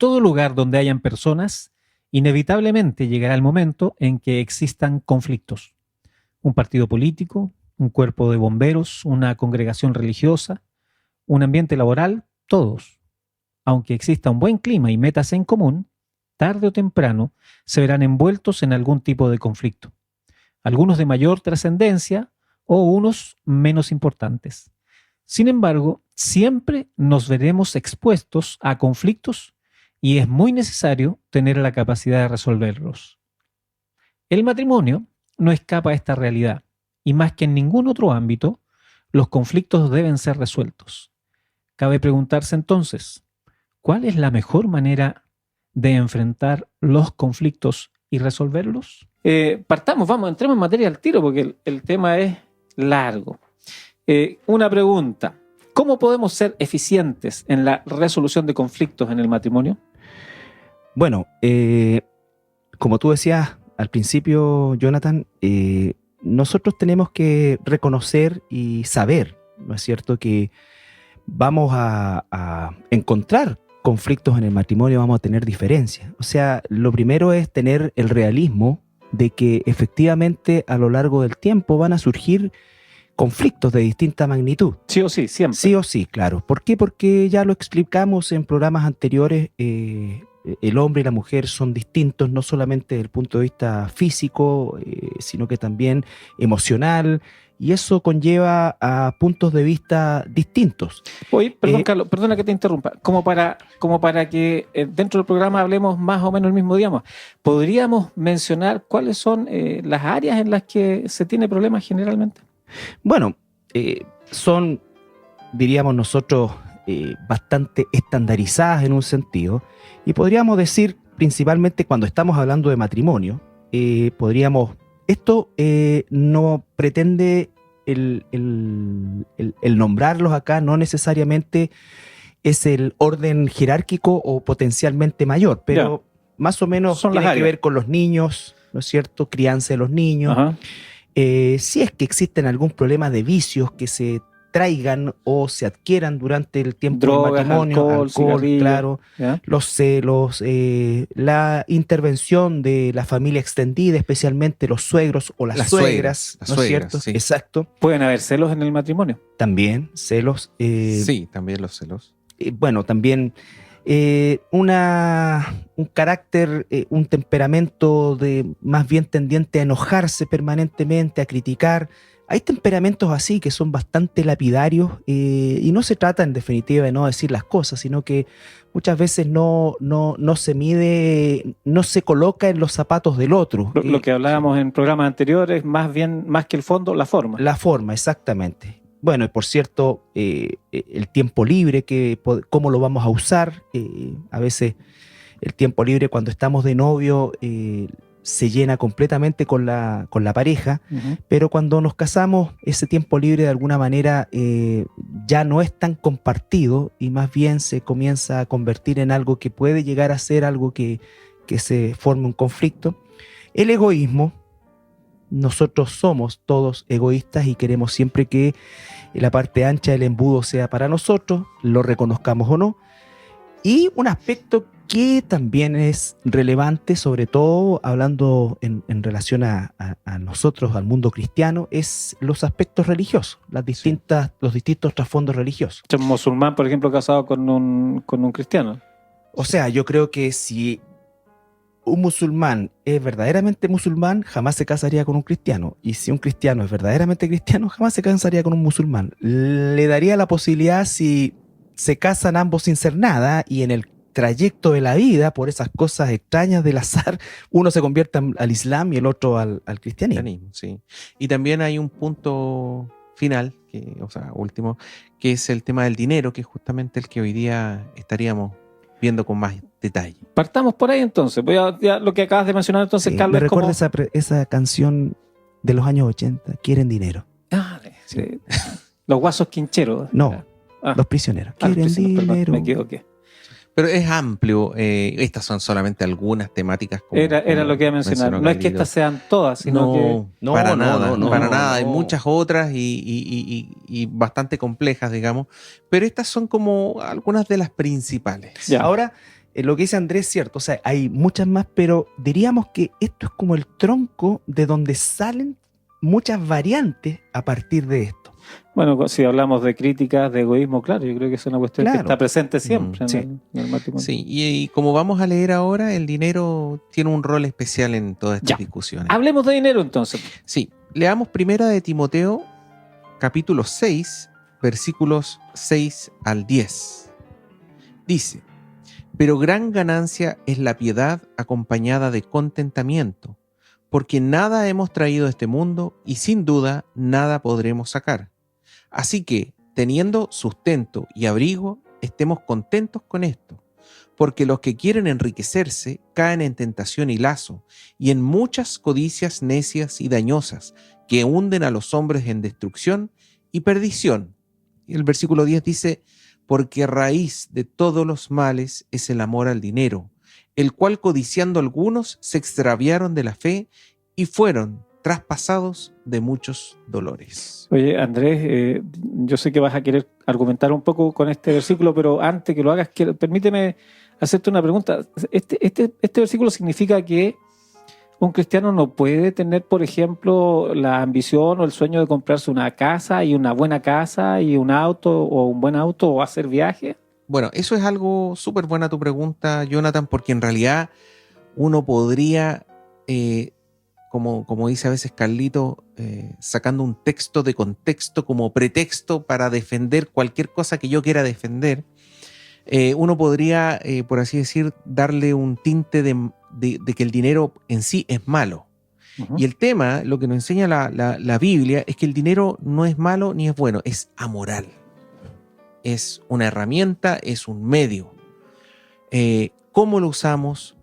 todo lugar donde hayan personas, inevitablemente llegará el momento en que existan conflictos. Un partido político, un cuerpo de bomberos, una congregación religiosa, un ambiente laboral, todos. Aunque exista un buen clima y metas en común, tarde o temprano se verán envueltos en algún tipo de conflicto. Algunos de mayor trascendencia o unos menos importantes. Sin embargo, siempre nos veremos expuestos a conflictos y es muy necesario tener la capacidad de resolverlos. El matrimonio no escapa a esta realidad y más que en ningún otro ámbito, los conflictos deben ser resueltos. Cabe preguntarse entonces, ¿cuál es la mejor manera de enfrentar los conflictos y resolverlos? Entremos en materia al tiro porque el tema es largo. Una pregunta, ¿cómo podemos ser eficientes en la resolución de conflictos en el matrimonio? Bueno, como tú decías al principio, Jonathan, nosotros tenemos que reconocer y saber, ¿no es cierto?, que vamos a encontrar conflictos en el matrimonio, vamos a tener diferencias. O sea, lo primero es tener el realismo de que efectivamente a lo largo del tiempo van a surgir conflictos de distinta magnitud. Sí o sí, siempre. Sí o sí, claro. ¿Por qué? Porque ya lo explicamos en programas anteriores, el hombre y la mujer son distintos, no solamente desde el punto de vista físico, sino que también emocional, y eso conlleva a puntos de vista distintos. Oye, perdón, Carlos, perdona que te interrumpa. Como para que dentro del programa hablemos más o menos el mismo idioma, ¿podríamos mencionar cuáles son las áreas en las que se tiene problemas generalmente? Bueno, son, diríamos nosotros, bastante estandarizadas en un sentido, y podríamos decir, principalmente cuando estamos hablando de matrimonio, esto no pretende el nombrarlos acá, no necesariamente es el orden jerárquico o potencialmente mayor, pero más o menos tiene que ver con los niños, ¿no es cierto? Crianza de los niños. Ajá. Si es que existen algún problema de vicios que se traigan o se adquieran durante el tiempo Drogas, del matrimonio, alcohol, claro, ¿ya? Los celos, la intervención de la familia extendida, especialmente los suegros o las suegras, ¿no es cierto? Sí. Exacto. ¿Pueden haber celos en el matrimonio? También celos. Sí, también los celos. Bueno, también un carácter, un temperamento de más bien tendiente a enojarse permanentemente, a criticar. Hay temperamentos así que son bastante lapidarios y no se trata en definitiva de no decir las cosas, sino que muchas veces no se mide, no se coloca en los zapatos del otro. Lo que hablábamos en programas anteriores, más que el fondo, la forma. La forma, exactamente. Bueno, y por cierto, el tiempo libre, cómo lo vamos a usar. A veces el tiempo libre cuando estamos de novio se llena completamente con la pareja, pero cuando nos casamos ese tiempo libre de alguna manera ya no es tan compartido y más bien se comienza a convertir en algo que puede llegar a ser algo que se forme un conflicto. El egoísmo, nosotros somos todos egoístas y queremos siempre que la parte ancha del embudo sea para nosotros, lo reconozcamos o no. Y un aspecto que también es relevante, sobre todo hablando en relación a nosotros, al mundo cristiano, es los aspectos religiosos, los distintos trasfondos religiosos. Un musulmán, por ejemplo, casado con un cristiano. O sea, yo creo que si un musulmán es verdaderamente musulmán, jamás se casaría con un cristiano. Y si un cristiano es verdaderamente cristiano, jamás se casaría con un musulmán. Le daría la posibilidad, si se casan ambos sin ser nada, y en el trayecto de la vida, por esas cosas extrañas del azar, uno se convierte al Islam y el otro al cristianismo. Sí. Y también hay un punto final, último, que es el tema del dinero, que es justamente el que hoy día estaríamos viendo con más detalle. Partamos por ahí entonces. Ya lo que acabas de mencionar entonces, Sí, Carlos. me recuerda esa canción de los años 80, Quieren dinero. Sí. Los guasos quincheros. No, los prisioneros. Quieren dinero. Perdón, me equivoqué. Pero es amplio. Estas son solamente algunas temáticas. Era lo que iba a mencionar. No es que estas sean todas, sino que... Para nada. Hay muchas otras y bastante complejas, digamos. Pero estas son como algunas de las principales. Ya. Ahora, lo que dice Andrés es cierto, o sea, hay muchas más, pero diríamos que esto es como el tronco de donde salen muchas variantes a partir de esto. Bueno, si hablamos de críticas, de egoísmo, claro, yo creo que es una cuestión que está presente siempre sí. en el matrimonio. Sí, y como vamos a leer ahora, el dinero tiene un rol especial en todas estas discusiones. Hablemos de dinero entonces. Sí, leamos primera de Timoteo, capítulo 6, versículos 6 al 10. Dice: pero gran ganancia es la piedad acompañada de contentamiento, porque nada hemos traído a este mundo y sin duda nada podremos sacar. Así que, teniendo sustento y abrigo, estemos contentos con esto, porque los que quieren enriquecerse caen en tentación y lazo, y en muchas codicias necias y dañosas, que hunden a los hombres en destrucción y perdición. Y el versículo 10 dice: porque raíz de todos los males es el amor al dinero, el cual codiciando algunos se extraviaron de la fe y fueron traspasados de muchos dolores. Oye, Andrés, yo sé que vas a querer argumentar un poco con este versículo, pero antes que lo hagas, permíteme hacerte una pregunta. Este versículo significa que un cristiano no puede tener, por ejemplo, la ambición o el sueño de comprarse una casa y una buena casa y un auto o un buen auto o hacer viajes. Bueno, eso es algo súper buena tu pregunta, Jonathan, porque en realidad uno podría, como dice a veces Carlito, sacando un texto de contexto como pretexto para defender cualquier cosa que yo quiera defender, uno podría, por así decir, darle un tinte de que el dinero en sí es malo. Uh-huh. Y el tema, lo que nos enseña la Biblia, es que el dinero no es malo ni es bueno, es amoral. Es una herramienta, es un medio. ¿Cómo lo usamos?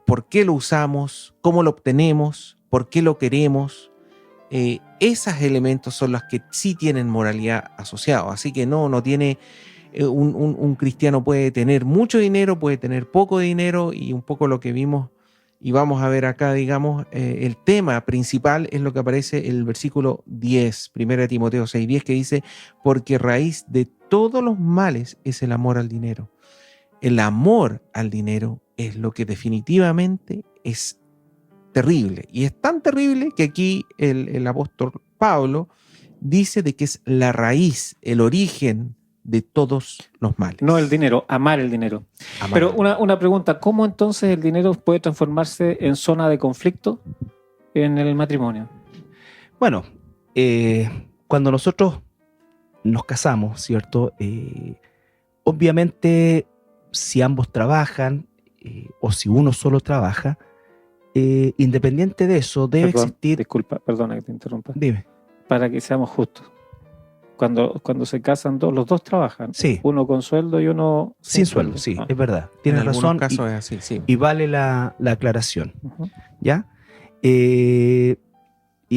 ¿Por qué lo usamos? ¿Cómo lo obtenemos? ¿Por qué lo queremos? Esos elementos son los que sí tienen moralidad asociada. Así que no tiene... Un cristiano puede tener mucho dinero, puede tener poco dinero, y un poco lo que vimos y vamos a ver acá, digamos, el tema principal es lo que aparece en el versículo 10, 1 Timoteo 6:10, que dice: porque raíz de todos los males es el amor al dinero. El amor al dinero es lo que definitivamente es terrible, y es tan terrible que aquí el apóstol Pablo dice de que es la raíz, el origen de todos los males. No el dinero, amar el dinero. Pero una pregunta, ¿cómo entonces el dinero puede transformarse en zona de conflicto en el matrimonio? Bueno, cuando nosotros nos casamos, ¿cierto? Obviamente, si ambos trabajan o si uno solo trabaja, independiente de eso, debe existir... Disculpa, perdona que te interrumpa. Dime. Para que seamos justos. Cuando se casan los dos trabajan. Sí. Uno con sueldo y uno sin sueldo. Sí, es verdad. Tienes razón. En algunos casos es así, sí. Y vale la aclaración. Uh-huh. ¿Ya? Y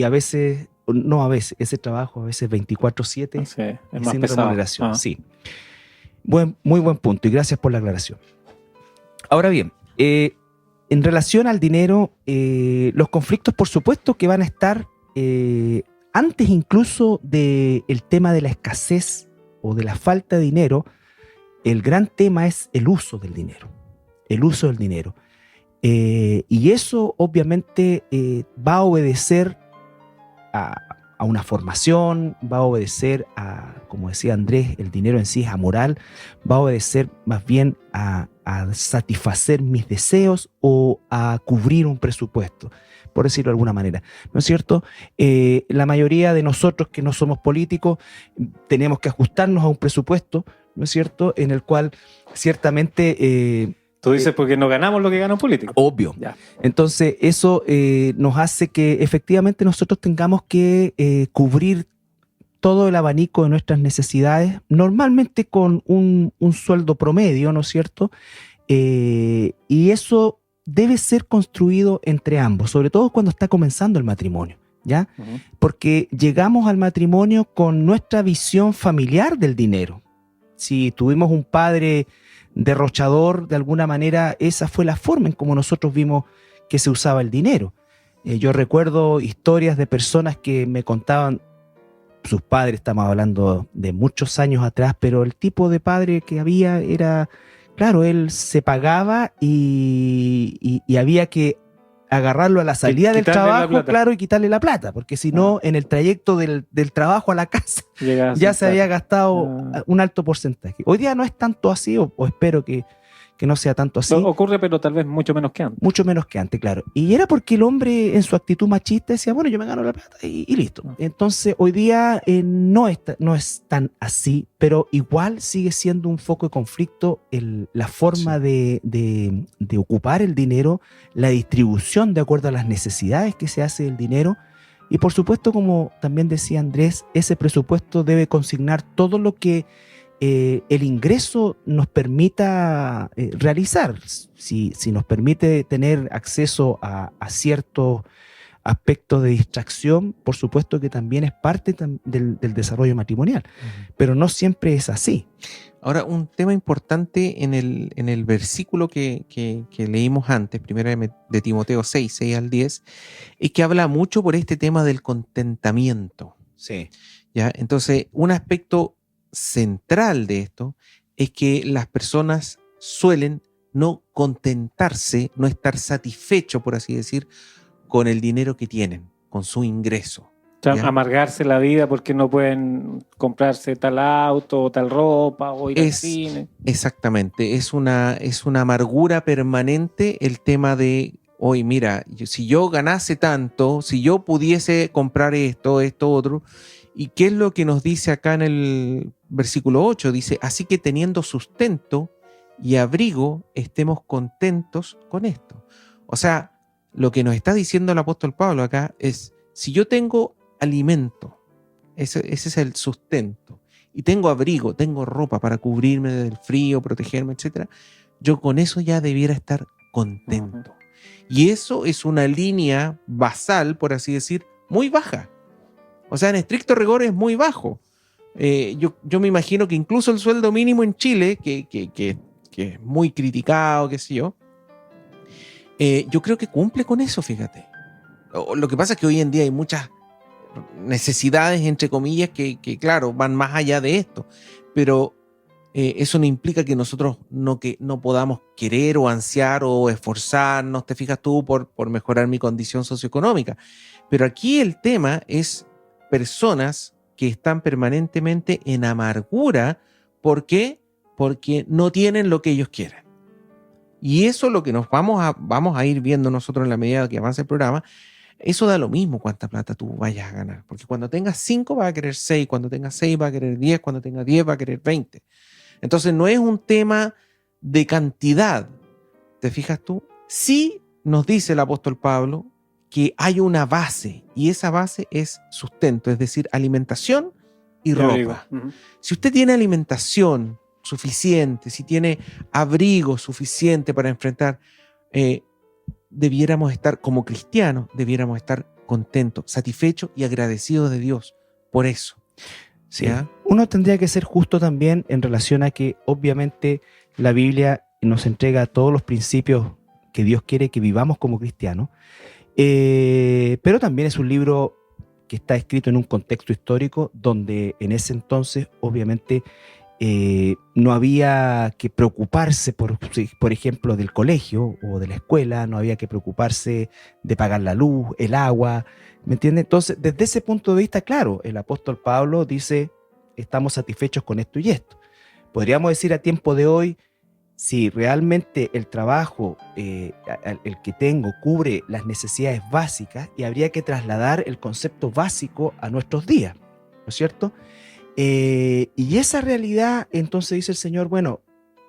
a veces, no a veces, ese trabajo a veces 24/7 sí, es y más sin pesado. remuneración. Sí. Muy buen punto y gracias por la aclaración. Ahora bien, en relación al dinero, los conflictos por supuesto que van a estar antes incluso del tema de la escasez o de la falta de dinero. El gran tema es el uso del dinero. El uso del dinero. Y eso obviamente va a obedecer a una formación, va a obedecer a, como decía Andrés, el dinero en sí es amoral, va a obedecer más bien a satisfacer mis deseos o a cubrir un presupuesto, por decirlo de alguna manera, ¿no es cierto? La mayoría de nosotros que no somos políticos tenemos que ajustarnos a un presupuesto, ¿no es cierto?, en el cual ciertamente... Tú dices porque no ganamos lo que gana un político. Obvio. Ya. Entonces eso nos hace que efectivamente nosotros tengamos que cubrir todo el abanico de nuestras necesidades, normalmente con un sueldo promedio, ¿no es cierto? Y eso debe ser construido entre ambos, sobre todo cuando está comenzando el matrimonio, ¿ya? Uh-huh. Porque llegamos al matrimonio con nuestra visión familiar del dinero. Si tuvimos un padre derrochador, de alguna manera, esa fue la forma en cómo nosotros vimos que se usaba el dinero. Yo recuerdo historias de personas que me contaban sus padres, estamos hablando de muchos años atrás, pero el tipo de padre que había era claro, él se pagaba y había que agarrarlo a la salida del trabajo, claro, y quitarle la plata, porque si no, en el trayecto del trabajo a la casa ya se había gastado un alto porcentaje. Hoy día no es tanto así, o espero que no sea tanto así. Ocurre, pero tal vez mucho menos que antes. Mucho menos que antes, claro. Y era porque el hombre en su actitud machista decía, bueno, yo me gano la plata y listo. Entonces, hoy día no es tan así, pero igual sigue siendo un foco de conflicto la forma de ocupar el dinero, la distribución de acuerdo a las necesidades que se hace del dinero. Y por supuesto, como también decía Andrés, ese presupuesto debe consignar todo lo que el ingreso nos permita realizar. Si nos permite tener acceso a ciertos aspectos de distracción, por supuesto que también es parte del desarrollo matrimonial, pero no siempre es así. Ahora, un tema importante en el versículo que leímos antes, primero de Timoteo 6 al 10, es que habla mucho por este tema del contentamiento. Sí. ¿Ya? Entonces, un aspecto central de esto es que las personas suelen no contentarse, no estar satisfechos, por así decir, con el dinero que tienen, con su ingreso. O sea, amargarse la vida porque no pueden comprarse tal auto o tal ropa o ir al cine. Exactamente, es una amargura permanente el tema de, hoy mira, si yo ganase tanto, si yo pudiese comprar esto, otro. ¿Y qué es lo que nos dice acá en el versículo 8? Dice, así que teniendo sustento y abrigo, estemos contentos con esto. O sea, lo que nos está diciendo el apóstol Pablo acá es, si yo tengo alimento, ese es el sustento, y tengo abrigo, tengo ropa para cubrirme del frío, protegerme, etc., yo con eso ya debiera estar contento. Y eso es una línea basal, por así decir, muy baja. O sea, en estricto rigor es muy bajo. Yo me imagino que incluso el sueldo mínimo en Chile, que es muy criticado, qué sé yo creo que cumple con eso, fíjate. Lo que pasa es que hoy en día hay muchas necesidades, entre comillas, que claro, van más allá de esto. Pero eso no implica que nosotros no podamos querer o ansiar o esforzarnos, te fijas tú, por mejorar mi condición socioeconómica. Pero aquí el tema es personas que están permanentemente en amargura. ¿Por qué? Porque no tienen lo que ellos quieren. Y eso es lo que nos vamos a ir viendo nosotros en la medida que avance el programa. Eso da lo mismo cuánta plata tú vayas a ganar. Porque cuando tengas 5 vas a querer 6, cuando tengas 6 vas a querer 10, cuando tengas 10 vas a querer 20. Entonces no es un tema de cantidad. ¿Te fijas tú? Sí nos dice el apóstol Pablo que hay una base, y esa base es sustento, es decir, alimentación y ropa. Si usted tiene alimentación suficiente, si tiene abrigo suficiente para enfrentar, debiéramos estar, como cristianos, debiéramos estar contentos, satisfechos y agradecidos de Dios por eso. Sí. Uno tendría que ser justo también en relación a que obviamente la Biblia nos entrega todos los principios que Dios quiere que vivamos como cristianos, pero también es un libro que está escrito en un contexto histórico donde en ese entonces obviamente no había que preocuparse por ejemplo del colegio o de la escuela, no había que preocuparse de pagar la luz, el agua, ¿me entiendes? Entonces desde ese punto de vista, claro, el apóstol Pablo dice, estamos satisfechos con esto y esto. Podríamos decir a tiempo de hoy, si realmente el trabajo, el que tengo, cubre las necesidades básicas, y habría que trasladar el concepto básico a nuestros días, ¿no es cierto? Y esa realidad, entonces dice el Señor, bueno,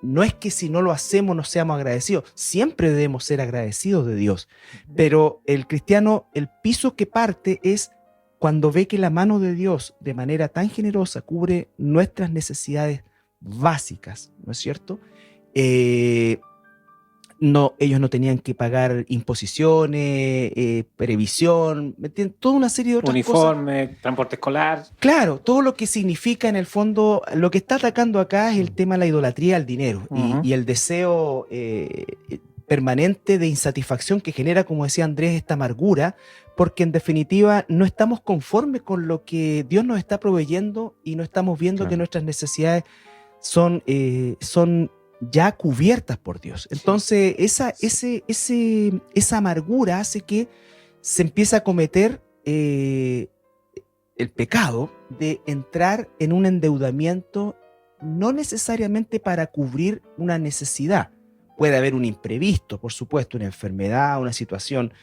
no es que si no lo hacemos no seamos agradecidos, siempre debemos ser agradecidos de Dios, pero el cristiano, el piso que parte es cuando ve que la mano de Dios de manera tan generosa cubre nuestras necesidades básicas, ¿no es cierto? No, ellos no tenían que pagar imposiciones, previsión, toda una serie de otras cosas. Uniforme, transporte escolar. Claro, todo lo que significa en el fondo, lo que está atacando acá es el tema de la idolatría al dinero y el deseo permanente de insatisfacción que genera, como decía Andrés, esta amargura, porque en definitiva no estamos conformes con lo que Dios nos está proveyendo y no estamos viendo que nuestras necesidades son ya cubiertas por Dios. Entonces, esa amargura hace que se empiece a cometer el pecado de entrar en un endeudamiento no necesariamente para cubrir una necesidad. Puede haber un imprevisto, por supuesto, una enfermedad, una situación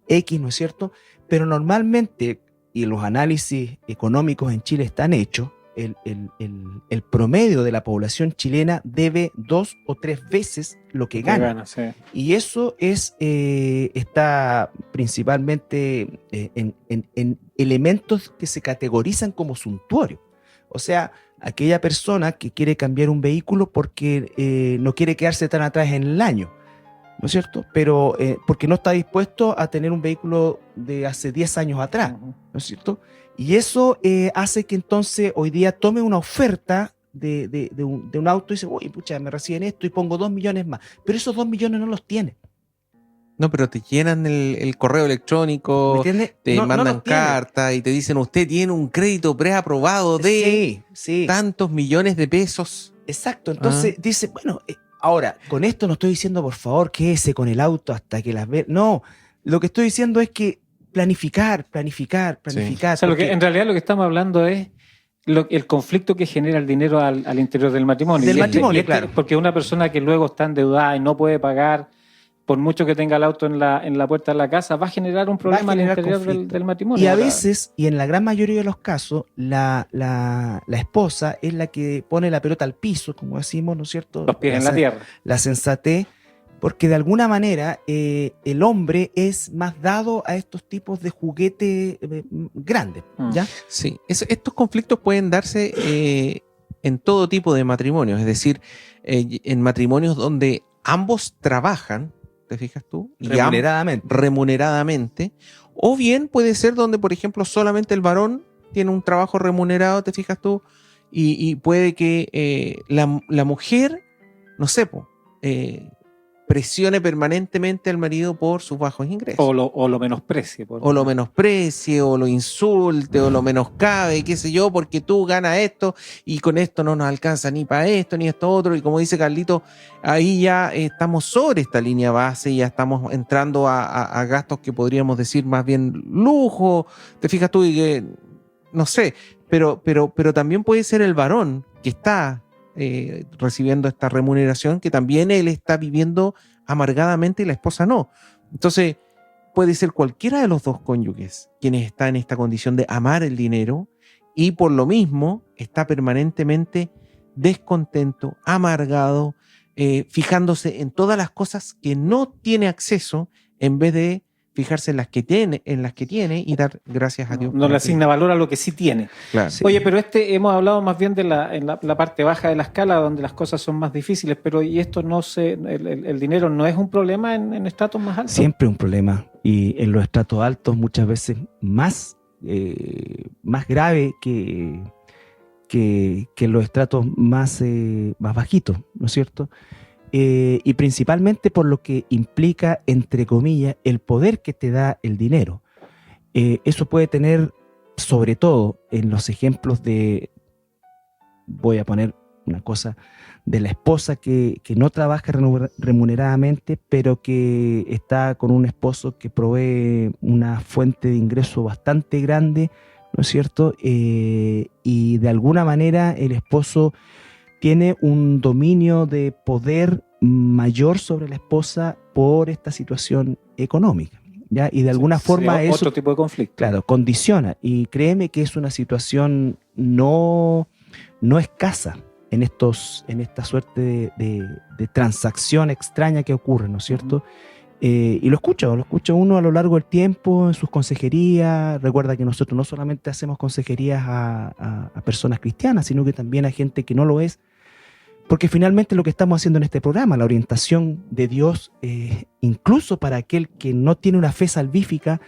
X, ¿no es cierto? Pero normalmente, y los análisis económicos en Chile están hechos, el promedio de la población chilena debe 2 o 3 veces lo que gana. Sí. Y eso está principalmente en elementos que se categorizan como suntuarios. O sea, aquella persona que quiere cambiar un vehículo porque no quiere quedarse tan atrás en el año, ¿no es cierto? Pero porque no está dispuesto a tener un vehículo de hace 10 años atrás, ¿no es cierto? Y eso hace que entonces hoy día tome una oferta de un auto y dice, uy, pucha, me reciben esto y pongo 2 millones más. Pero esos 2 millones no los tiene. No, pero te llenan el correo electrónico, te mandan cartas y te dicen, usted tiene un crédito preaprobado de tantos millones de pesos. Exacto, entonces dice, bueno, ahora, con esto no estoy diciendo, por favor, quédese con el auto hasta que las ve. No, lo que estoy diciendo es que planificar. Sí. O sea, en realidad lo que estamos hablando es el conflicto que genera el dinero al interior del matrimonio. Claro. Porque una persona que luego está endeudada y no puede pagar, por mucho que tenga el auto en la puerta de la casa, va a generar un problema al interior del matrimonio. Y a veces, y en la gran mayoría de los casos, la esposa es la que pone la pelota al piso, como decimos, ¿no es cierto? Los pies en la tierra. La sensatez, porque de alguna manera el hombre es más dado a estos tipos de juguete grandes, ¿ya? Sí, estos conflictos pueden darse en todo tipo de matrimonios, es decir, en matrimonios donde ambos trabajan, ¿te fijas tú? Remuneradamente. O bien puede ser donde, por ejemplo, solamente el varón tiene un trabajo remunerado, ¿te fijas tú? Y puede que la mujer, no sé, presione permanentemente al marido por sus bajos ingresos. O lo menosprecie. O lo menosprecie, o lo insulte, o lo menoscabe, qué sé yo, porque tú ganas esto y con esto no nos alcanza ni para esto ni esto otro. Y como dice Carlito, ahí ya estamos sobre esta línea base, ya estamos entrando a gastos que podríamos decir más bien lujo. Te fijas tú y que, no sé, pero también puede ser el varón que está recibiendo esta remuneración, que también él está viviendo amargadamente y la esposa no. Entonces puede ser cualquiera de los dos cónyuges quienes está en esta condición de amar el dinero y por lo mismo está permanentemente descontento, amargado, fijándose en todas las cosas que no tiene acceso en vez de fijarse en las que tiene y dar gracias a Dios. No le asigna valor a lo que sí tiene. Claro. Sí. Oye, pero hemos hablado más bien de en la parte baja de la escala, donde las cosas son más difíciles, pero ¿y esto el dinero no es un problema en estratos más altos? Siempre un problema, y en los estratos altos muchas veces más grave que en los estratos más bajitos, ¿no es cierto? Y principalmente por lo que implica, entre comillas, el poder que te da el dinero. Eso puede tener, sobre todo, en los ejemplos voy a poner una cosa, de la esposa que no trabaja remuneradamente, pero que está con un esposo que provee una fuente de ingreso bastante grande, ¿no es cierto? Y de alguna manera el esposo tiene un dominio de poder mayor sobre la esposa por esta situación económica, ¿ya? Y de alguna forma eso, otro tipo de conflicto. Claro, condiciona. Y créeme que es una situación no escasa en esta suerte de transacción extraña que ocurre, ¿no es cierto? Y lo escucha uno a lo largo del tiempo en sus consejerías. Recuerda que nosotros no solamente hacemos consejerías a personas cristianas, sino que también a gente que no lo es. Porque finalmente lo que estamos haciendo en este programa, la orientación de Dios, incluso para aquel que no tiene una fe salvífica,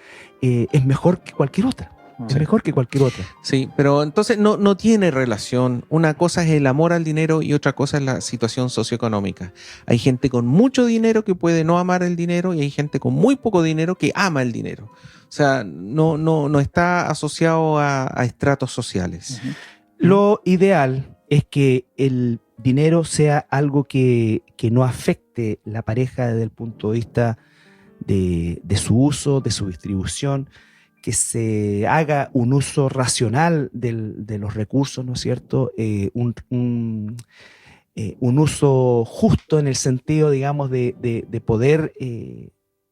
es mejor que cualquier otra. Es mejor que cualquier otra. Sí, pero entonces no tiene relación. Una cosa es el amor al dinero y otra cosa es la situación socioeconómica. Hay gente con mucho dinero que puede no amar el dinero y hay gente con muy poco dinero que ama el dinero. O sea, no está asociado a estratos sociales. Lo ideal es que el dinero sea algo que no afecte la pareja desde el punto de vista de su uso, de su distribución, que se haga un uso racional de los recursos, ¿no es cierto? Un uso justo en el sentido, digamos, de poder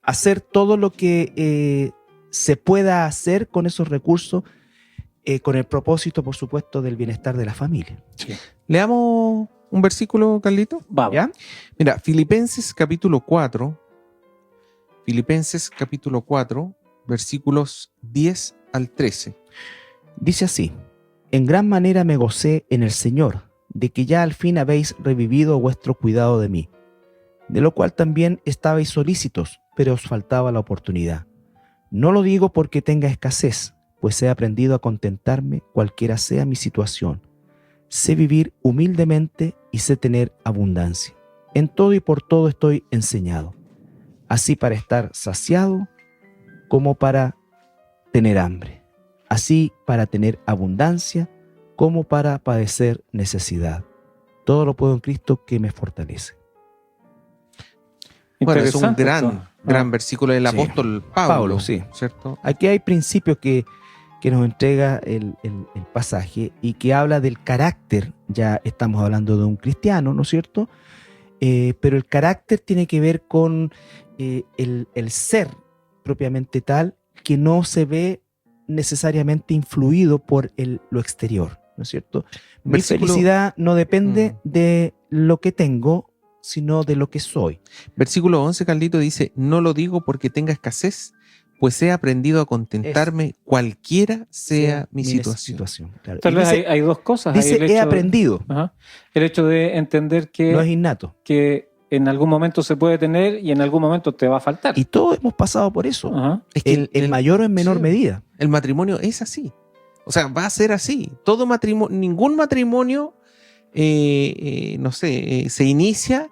hacer todo lo que se pueda hacer con esos recursos, con el propósito, por supuesto, del bienestar de la familia. Sí. Leamos un versículo, Carlito. Vamos. ¿Ya? Mira, Filipenses capítulo 4, versículos 10 al 13. Dice así: en gran manera me gocé en el Señor, de que ya al fin habéis revivido vuestro cuidado de mí, de lo cual también estabais solícitos, pero os faltaba la oportunidad. No lo digo porque tenga escasez, pues he aprendido a contentarme cualquiera sea mi situación. Sé vivir humildemente y sé tener abundancia. En todo y por todo estoy enseñado, así para estar saciado como para tener hambre, así para tener abundancia como para padecer necesidad. Todo lo puedo en Cristo que me fortalece. Bueno, es un Interesante esto. gran versículo del Sí. apóstol Pablo, Sí. ¿cierto? Aquí hay principios que nos entrega el pasaje y que habla del carácter. Ya estamos hablando de un cristiano, ¿no es cierto? Pero el carácter tiene que ver con el ser propiamente tal, que no se ve necesariamente influido por lo exterior, ¿no es cierto? Mi felicidad no depende de lo que tengo, sino de lo que soy. Versículo 11, Carlito, dice: no lo digo porque tenga escasez, pues he aprendido a contentarme cualquiera sea mi situación. Claro. Tal Y vez dice, hay dos cosas. dice, Hay el he hecho aprendido. Ajá. El hecho de entender No es innato. que en algún momento se puede tener y en algún momento te va a faltar. Y todos hemos pasado por eso. Ajá. Es que En mayor o en menor medida. El matrimonio es así. O sea, va a ser así. Todo matrimonio, ningún matrimonio, no sé, se inicia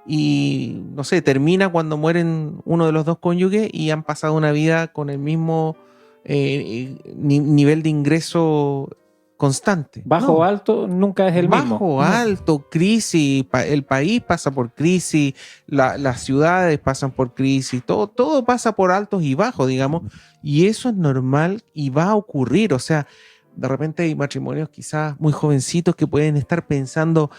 y, no sé, termina cuando mueren uno de los dos cónyuges y han pasado una vida con el mismo nivel de ingreso constante. Bajo o alto nunca es el mismo. Bajo, alto, crisis, el país pasa por crisis, las ciudades pasan por crisis, todo pasa por altos y bajos, digamos, y eso es normal y va a ocurrir. O sea, de repente hay matrimonios quizás muy jovencitos que pueden estar pensando,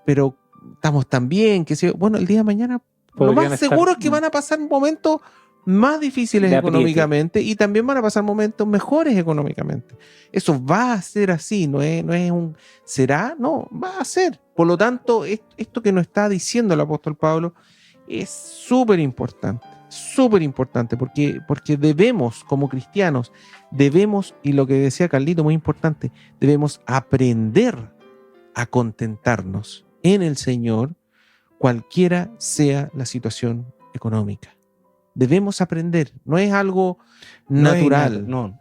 pero estamos tan bien, que si, bueno, el día de mañana lo más seguro es que van a pasar momentos más difíciles económicamente y también van a pasar momentos mejores económicamente. Eso va a ser así, no es un será, no, va a ser. Por lo tanto, esto que nos está diciendo el apóstol Pablo es súper importante porque debemos, como cristianos, y lo que decía Carlito, muy importante, debemos aprender a contentarnos en el Señor, cualquiera sea la situación económica. Debemos aprender, no es algo natural, no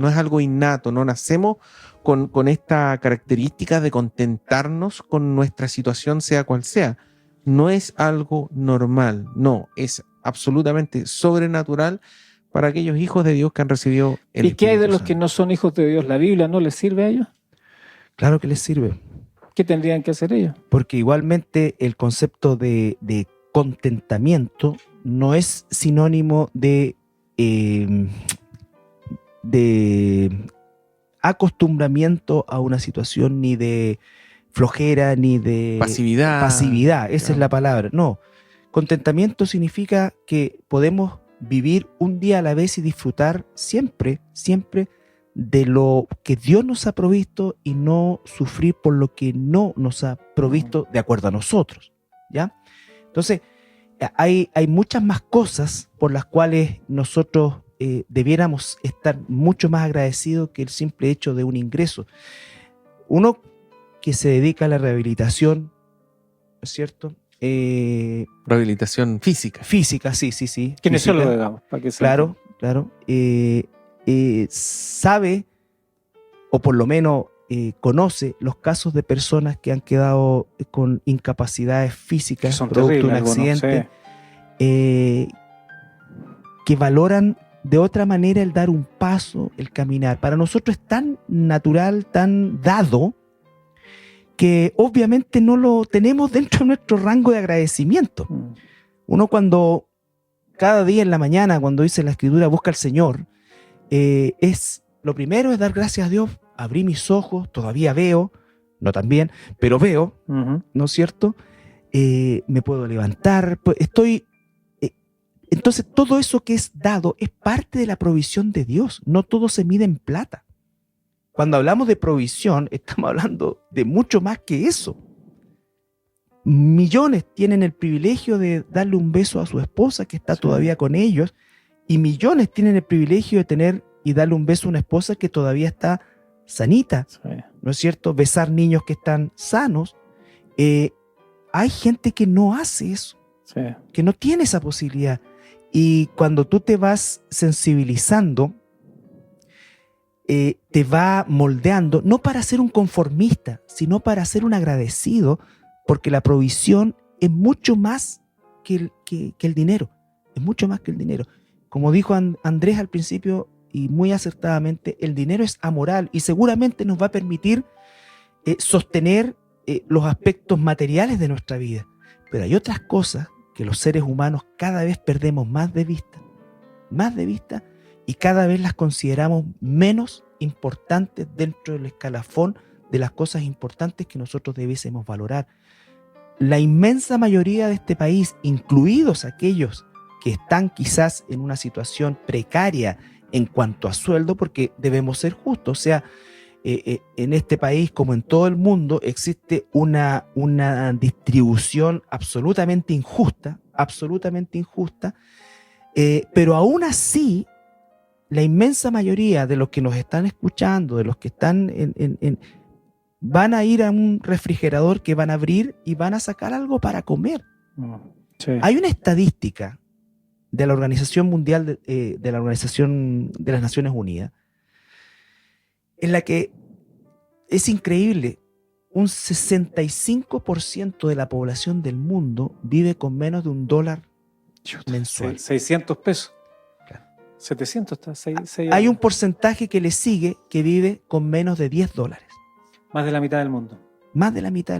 es algo innato, no nacemos con esta característica de contentarnos con nuestra situación, sea cual sea. No es algo normal, no, es absolutamente sobrenatural para aquellos hijos de Dios que han recibido el Espíritu ¿Y qué hay de los Santo. que no son hijos de Dios? ¿La Biblia no les sirve a ellos? Claro que les sirve. ¿Qué tendrían que hacer ellos? Porque igualmente el concepto de contentamiento no es sinónimo de acostumbramiento a una situación, ni de flojera, ni de pasividad. Esa es la palabra. No, contentamiento significa que podemos vivir un día a la vez y disfrutar siempre de lo que Dios nos ha provisto y no sufrir por lo que no nos ha provisto de acuerdo a nosotros, ¿ya? Entonces, hay muchas más cosas por las cuales nosotros debiéramos estar mucho más agradecidos que el simple hecho de un ingreso. Uno que se dedica a la rehabilitación, ¿no es cierto? Rehabilitación física. Física, sí. Kinesiólogo, digamos. Para que claro. Sabe, o por lo menos conoce los casos de personas que han quedado con incapacidades físicas producto de un accidente, que valoran de otra manera el dar un paso, el caminar. Para nosotros es tan natural, tan dado, que obviamente no lo tenemos dentro de nuestro rango de agradecimiento. Uno cuando cada día en la mañana, cuando dice la Escritura, busca al Señor, lo primero es dar gracias a Dios. Abrí mis ojos, todavía veo, no tan bien, pero veo, ¿no es cierto? Me puedo levantar, entonces todo eso que es dado es parte de la provisión de Dios. No todo se mide en plata. Cuando hablamos de provisión, estamos hablando de mucho más que eso. Millones tienen el privilegio de darle un beso a su esposa que está todavía con ellos, y millones tienen el privilegio de tener y darle un beso a una esposa que todavía está sanita, ¿no es cierto? Besar niños que están sanos. Hay gente que no hace eso, que no tiene esa posibilidad. Y cuando tú te vas sensibilizando, te va moldeando, no para ser un conformista, sino para ser un agradecido, porque la provisión es mucho más que el dinero, es mucho más que el dinero. Como dijo Andrés al principio, y muy acertadamente, el dinero es amoral y seguramente nos va a permitir sostener los aspectos materiales de nuestra vida. Pero hay otras cosas que los seres humanos cada vez perdemos más de vista, y cada vez las consideramos menos importantes dentro del escalafón de las cosas importantes que nosotros debiésemos valorar. La inmensa mayoría de este país, incluidos aquellos que están quizás en una situación precaria en cuanto a sueldo, porque debemos ser justos, o sea, en este país como en todo el mundo existe una distribución absolutamente injusta, pero aún así la inmensa mayoría de los que nos están escuchando, de los que están van a ir a un refrigerador que van a abrir y van a sacar algo para comer. Hay una estadística de la Organización Mundial de la Organización de las Naciones Unidas, en la que es increíble, un 65% de la población del mundo vive con menos de $1 mensual. 600 pesos. Claro. 700 está. 6 Hay un porcentaje que le sigue que vive con menos de $10. Más de la mitad del mundo. Más de la mitad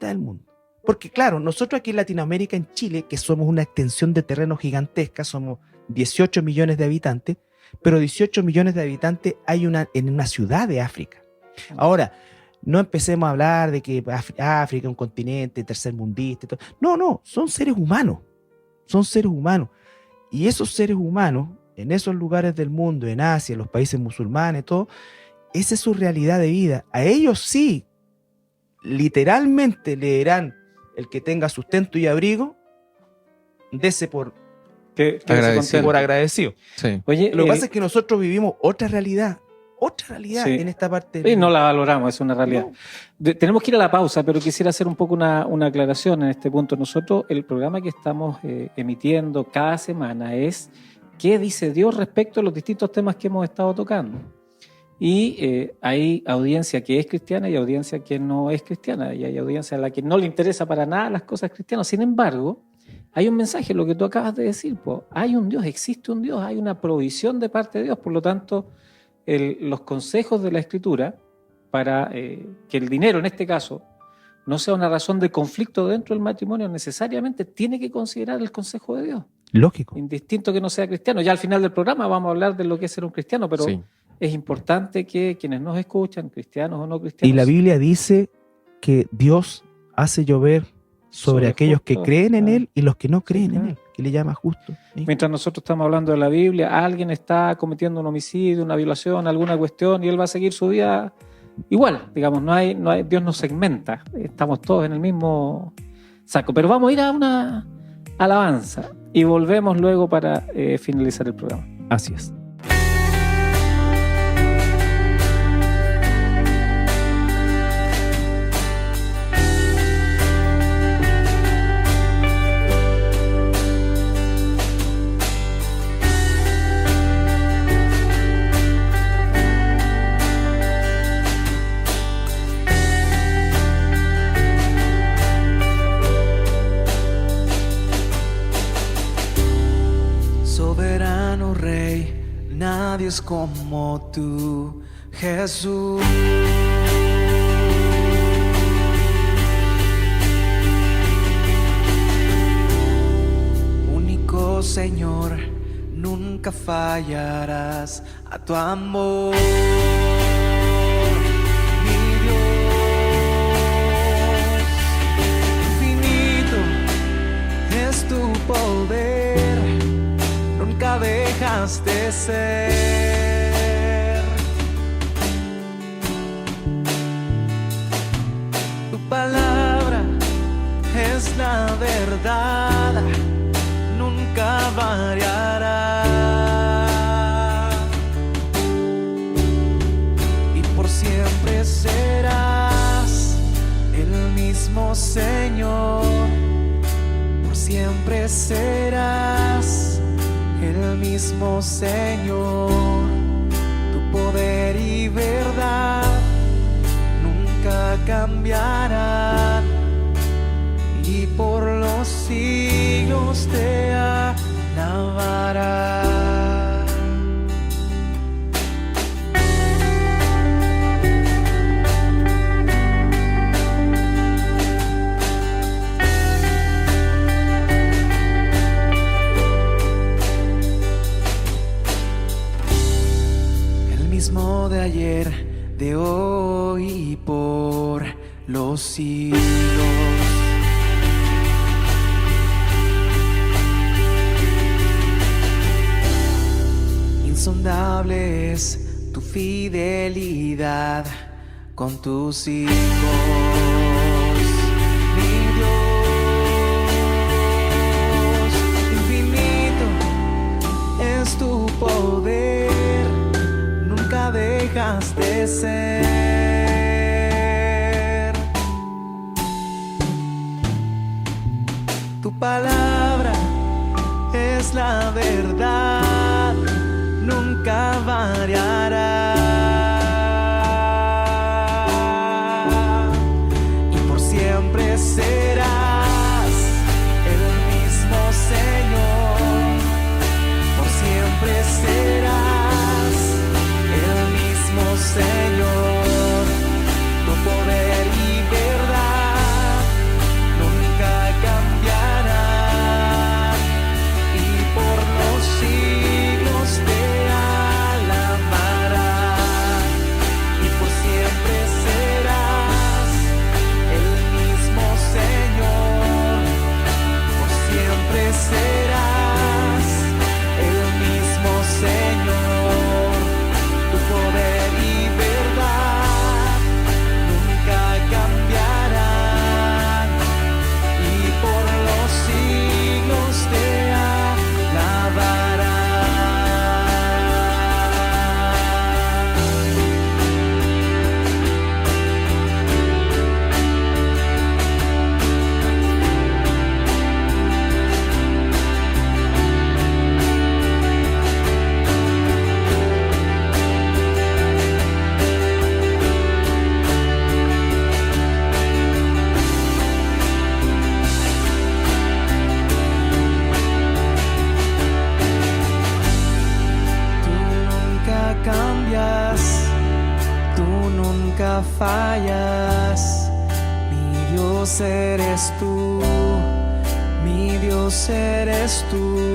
del mundo. Porque claro, nosotros aquí en Latinoamérica, en Chile, que somos una extensión de terreno gigantesca, somos 18 millones de habitantes, pero 18 millones de habitantes hay en una ciudad de África. Ahora, no empecemos a hablar de que África es un continente tercermundista. No, son seres humanos. Y esos seres humanos, en esos lugares del mundo, en Asia, en los países musulmanes, todo, esa es su realidad de vida. A ellos sí, literalmente leerán: el que tenga sustento y abrigo, dese por agradecido. Sí. Oye, lo que pasa es que nosotros vivimos otra realidad sí, en esta parte. Y no la valoramos, es una realidad. No. Tenemos que ir a la pausa, pero quisiera hacer un poco una aclaración en este punto. Nosotros, el programa que estamos emitiendo cada semana es ¿qué dice Dios respecto a los distintos temas que hemos estado tocando? Y hay audiencia que es cristiana y audiencia que no es cristiana, y hay audiencia a la que no le interesa para nada las cosas cristianas. Sin embargo, hay un mensaje, lo que tú acabas de decir, hay un Dios, existe un Dios, hay una provisión de parte de Dios. Por lo tanto, los consejos de la Escritura para que el dinero, en este caso, no sea una razón de conflicto dentro del matrimonio, necesariamente tiene que considerar el consejo de Dios. Lógico. Indistinto que no sea cristiano. Ya al final del programa vamos a hablar de lo que es ser un cristiano, pero sí, es importante que quienes nos escuchan, cristianos o no cristianos... Y la Biblia dice que Dios hace llover sobre aquellos que creen en Él y los que no creen en Él, que le llama justo. ¿Sí? Mientras nosotros estamos hablando de la Biblia, alguien está cometiendo un homicidio, una violación, alguna cuestión, y él va a seguir su vida igual. Digamos, no hay, Dios nos segmenta, estamos todos en el mismo saco. Pero vamos a ir a una alabanza y volvemos luego para finalizar el programa. Así es. Nadie es como tú, Jesús. Señor, nunca fallarás a tu amor. Mi Dios, infinito es tu poder, nunca dejas de ser. Tu palabra es la verdad, nunca variará. Y por siempre serás el mismo Señor. Por siempre serás el mismo Señor. Tu poder y verdad nunca cambiarán, y por los siglos te alabarán. El mismo de ayer, de hoy y por los siglos. Insondable es tu fidelidad con tus hijos. Mi Dios, infinito es tu poder, nunca dejas de ser. Tu palabra es la verdad, nunca variará. Y por siempre serás el mismo Señor. Por siempre serás el mismo Señor. Tu poder y verdad nunca cambiará. Y por los siglos te serás el mismo Señor. Tu poder y verdad nunca cambiarán, y por los siglos te alabarán. Tú nunca fallas, mi Dios eres tú, mi Dios eres tú.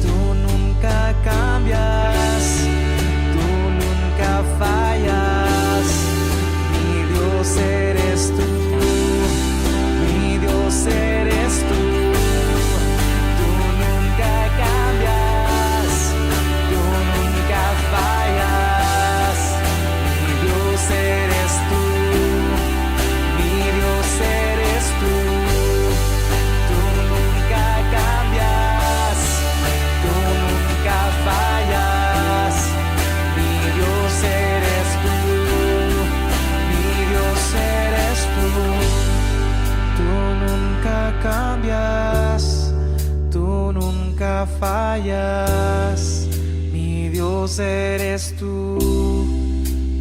Tú nunca cambias, tú nunca fallas, mi Dios eres tú, mi Dios eres tú. Tú nunca cambias, tú nunca fallas, mi Dios eres tú, mi Dios eres tú. Tú nunca cambias, tú nunca fallas, mi Dios eres tú, mi Dios eres tú. Tú nunca cambias, tú nunca fallas, mi Dios eres tú,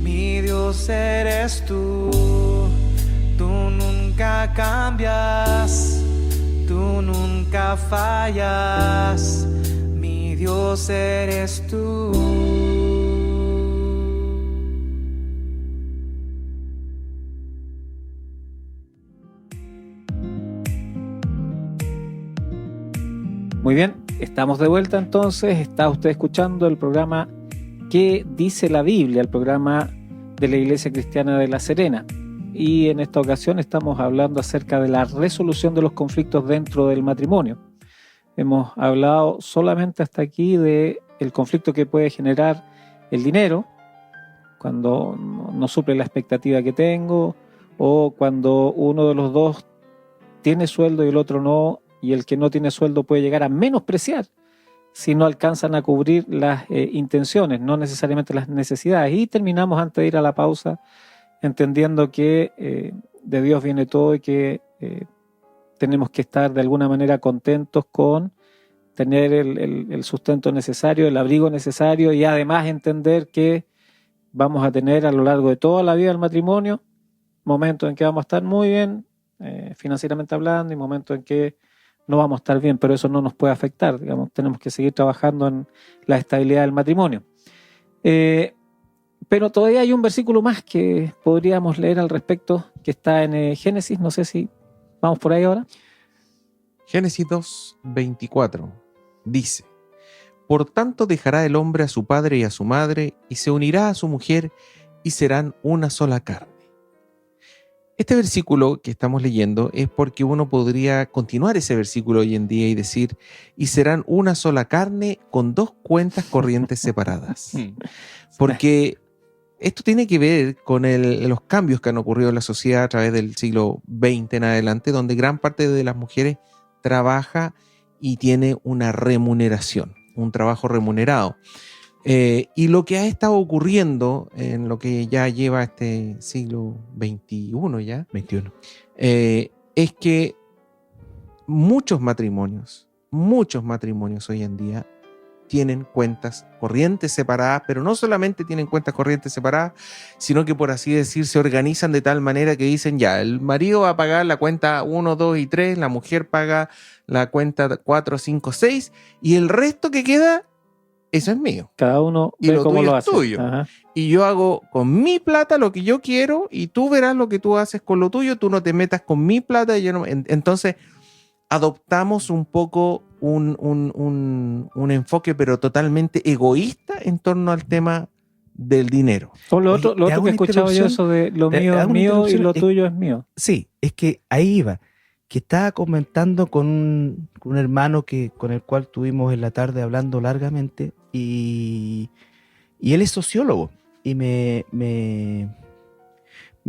mi Dios eres tú. Tú nunca cambias, tú nunca fallas, mi Dios eres tú. Muy bien, Estamos de vuelta entonces. Está usted escuchando el programa ¿Qué dice la Biblia?, el programa de la Iglesia Cristiana de La Serena. Y en esta ocasión estamos hablando acerca de la resolución de los conflictos dentro del matrimonio. Hemos hablado solamente hasta aquí de el conflicto que puede generar el dinero, cuando no suple la expectativa que tengo, o cuando uno de los dos tiene sueldo y el otro no, y el que no tiene sueldo puede llegar a menospreciar si no alcanzan a cubrir las intenciones, no necesariamente las necesidades. Y terminamos, antes de ir a la pausa, entendiendo que de Dios viene todo y que tenemos que estar de alguna manera contentos con tener el sustento necesario, el abrigo necesario, y además entender que vamos a tener a lo largo de toda la vida del matrimonio momentos en que vamos a estar muy bien financieramente hablando y momentos en que no vamos a estar bien, pero eso no nos puede afectar. Digamos, tenemos que seguir trabajando en la estabilidad del matrimonio. Pero todavía hay un versículo más que podríamos leer al respecto, que está en Génesis. No sé si vamos por ahí ahora. Génesis 2:24 dice: Por tanto dejará el hombre a su padre y a su madre, y se unirá a su mujer, y serán una sola carne. Este versículo que estamos leyendo es porque uno podría continuar ese versículo hoy en día y decir: y serán una sola carne con dos cuentas corrientes separadas. Porque esto tiene que ver con los cambios que han ocurrido en la sociedad a través del siglo XX en adelante, donde gran parte de las mujeres trabaja y tiene una remuneración, un trabajo remunerado. Y lo que ha estado ocurriendo en lo que ya lleva este siglo XXI es que muchos matrimonios hoy en día tienen cuentas corrientes separadas, pero no solamente tienen cuentas corrientes separadas, sino que, por así decir, se organizan de tal manera que dicen: ya, el marido va a pagar la cuenta 1, 2 y 3, la mujer paga la cuenta 4, 5, 6, y el resto que queda, eso es mío. Cada uno y ve lo cómo tuyo lo es hace. tuyo. Ajá. Y yo hago con mi plata lo que yo quiero, y tú verás lo que tú haces con lo tuyo. Tú no te metas con mi plata. Y yo no. Entonces adoptamos un poco un enfoque, pero totalmente egoísta en torno al tema del dinero. O lo otro que he escuchado yo, eso de lo mío es mío y lo tuyo es mío. Sí, es que ahí iba. Que estaba comentando con un hermano con el cual tuvimos en la tarde hablando largamente, y él es sociólogo, y me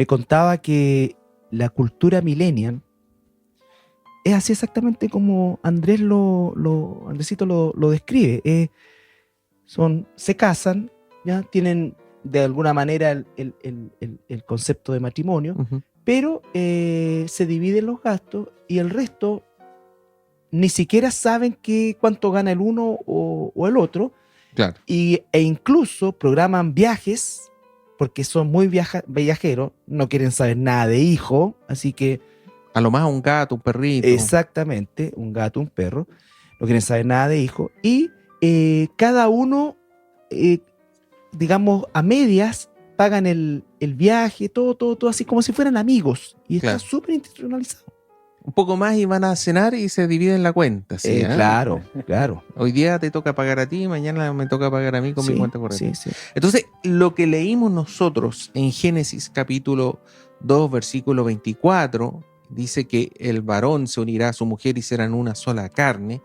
contaba que la cultura millennial es así exactamente como Andresito lo describe. Se casan, ya tienen de alguna manera el concepto de matrimonio, Uh-huh. pero se dividen los gastos, y el resto ni siquiera saben cuánto gana el uno o el otro. Claro. E incluso programan viajes, porque son muy viajeros, no quieren saber nada de hijo, así que... A lo más un gato, un perrito. Exactamente, un gato, un perro, no quieren saber nada de hijo, y cada uno, digamos, a medias, pagan el viaje, todo así como si fueran amigos, y Claro. está súper institucionalizado. Un poco más y van a cenar y se dividen la cuenta. ¿Sí? Claro. Hoy día te toca pagar a ti, mañana me toca pagar a mí con mi cuenta corriente. Sí. Entonces, lo que leímos nosotros en Génesis capítulo 2, versículo 24, dice que el varón se unirá a su mujer y serán una sola carne,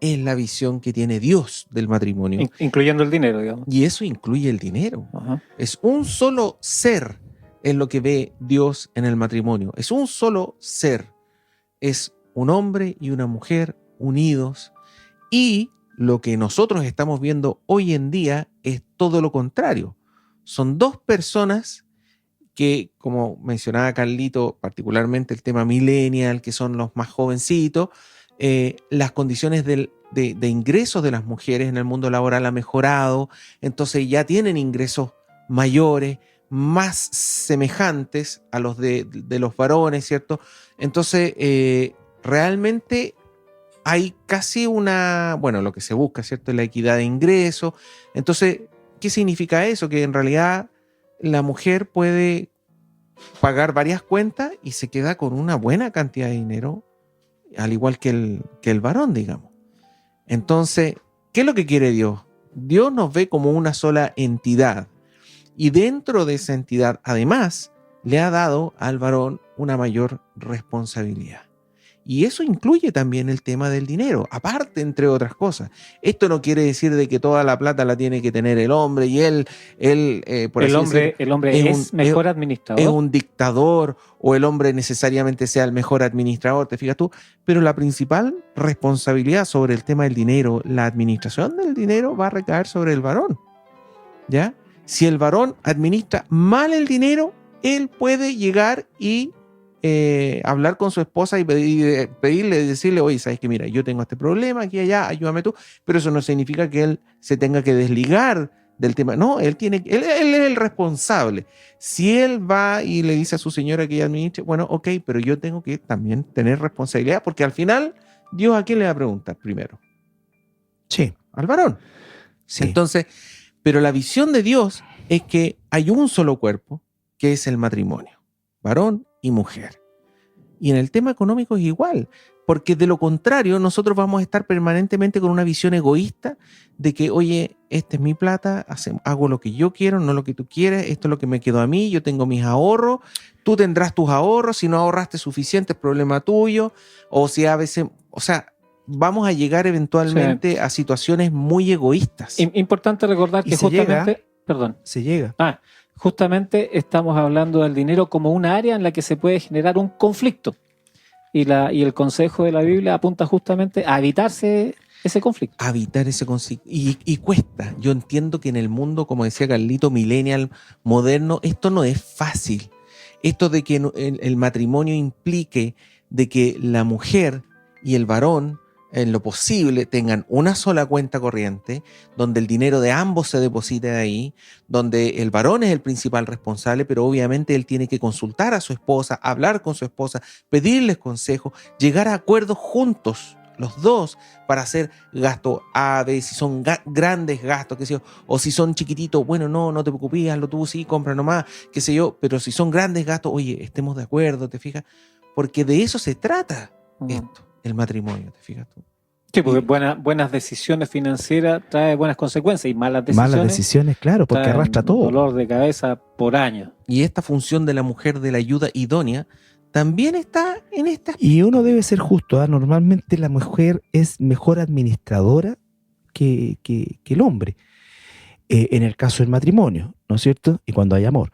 es la visión que tiene Dios del matrimonio. Incluyendo el dinero, digamos. Y eso incluye el dinero. Ajá. Es un solo ser en lo que ve Dios en el matrimonio. Es un solo ser. Es un hombre y una mujer unidos. Y lo que nosotros estamos viendo hoy en día es todo lo contrario. Son dos personas que, como mencionaba Carlito, particularmente el tema millennial, que son los más jovencitos, las condiciones de ingresos de las mujeres en el mundo laboral ha mejorado, entonces ya tienen ingresos mayores, más semejantes a los de los varones, ¿cierto? Entonces, realmente hay casi lo que se busca, ¿cierto? La equidad de ingresos. Entonces, ¿qué significa eso? Que en realidad la mujer puede pagar varias cuentas y se queda con una buena cantidad de dinero, al igual que el varón, digamos. Entonces, ¿qué es lo que quiere Dios? Dios nos ve como una sola entidad. Y dentro de esa entidad, además, le ha dado al varón una mayor responsabilidad. Y eso incluye también el tema del dinero, aparte, entre otras cosas. Esto no quiere decir de que toda la plata la tiene que tener el hombre y él por así decirlo, el hombre es mejor administrador. Es un dictador o el hombre necesariamente sea el mejor administrador, te fijas tú. Pero la principal responsabilidad sobre el tema del dinero, la administración del dinero, va a recaer sobre el varón. ¿Ya? Si el varón administra mal el dinero, él puede llegar y hablar con su esposa y pedirle, decirle, oye, sabes que mira, yo tengo este problema aquí y allá, ayúdame tú, pero eso no significa que él se tenga que desligar del tema. No, él es el responsable. Si él va y le dice a su señora que ella administre, bueno, ok, pero yo tengo que también tener responsabilidad, porque al final, Dios ¿a quién le va a preguntar primero? Sí. Al varón. Sí. Entonces, pero la visión de Dios es que hay un solo cuerpo, que es el matrimonio, varón y mujer. Y en el tema económico es igual, porque de lo contrario nosotros vamos a estar permanentemente con una visión egoísta de que, oye, esta es mi plata, hago lo que yo quiero, no lo que tú quieres, esto es lo que me quedó a mí, yo tengo mis ahorros, tú tendrás tus ahorros, si no ahorraste suficiente es problema tuyo, o si a veces, o sea, vamos a llegar eventualmente a situaciones muy egoístas. Importante recordar que justamente... Se llega. Justamente estamos hablando del dinero como una área en la que se puede generar un conflicto. Y el consejo de la Biblia apunta justamente a evitarse ese conflicto. Evitar ese conflicto. Y cuesta. Yo entiendo que en el mundo, como decía Carlito, millennial, moderno, esto no es fácil. Esto de que el matrimonio implique de que la mujer y el varón en lo posible tengan una sola cuenta corriente, donde el dinero de ambos se deposite ahí, donde el varón es el principal responsable, pero obviamente él tiene que consultar a su esposa, hablar con su esposa, pedirles consejos, llegar a acuerdos juntos, los dos, para hacer gasto A, B, si son grandes gastos, qué sé yo, o si son chiquititos, bueno, no te preocupes, hazlo tú, sí, compra nomás, qué sé yo, pero si son grandes gastos, oye, estemos de acuerdo, ¿te fijas? Porque de eso se trata esto. El matrimonio, ¿te fijas tú? Sí, porque buenas decisiones financieras trae buenas consecuencias y malas decisiones, claro, porque arrastra todo. Dolor de cabeza por años. Y esta función de la mujer de la ayuda idónea también está en esta. Y uno debe ser justo, ¿eh? Normalmente la mujer es mejor administradora que el hombre, en el caso del matrimonio, ¿no es cierto? Y cuando hay amor.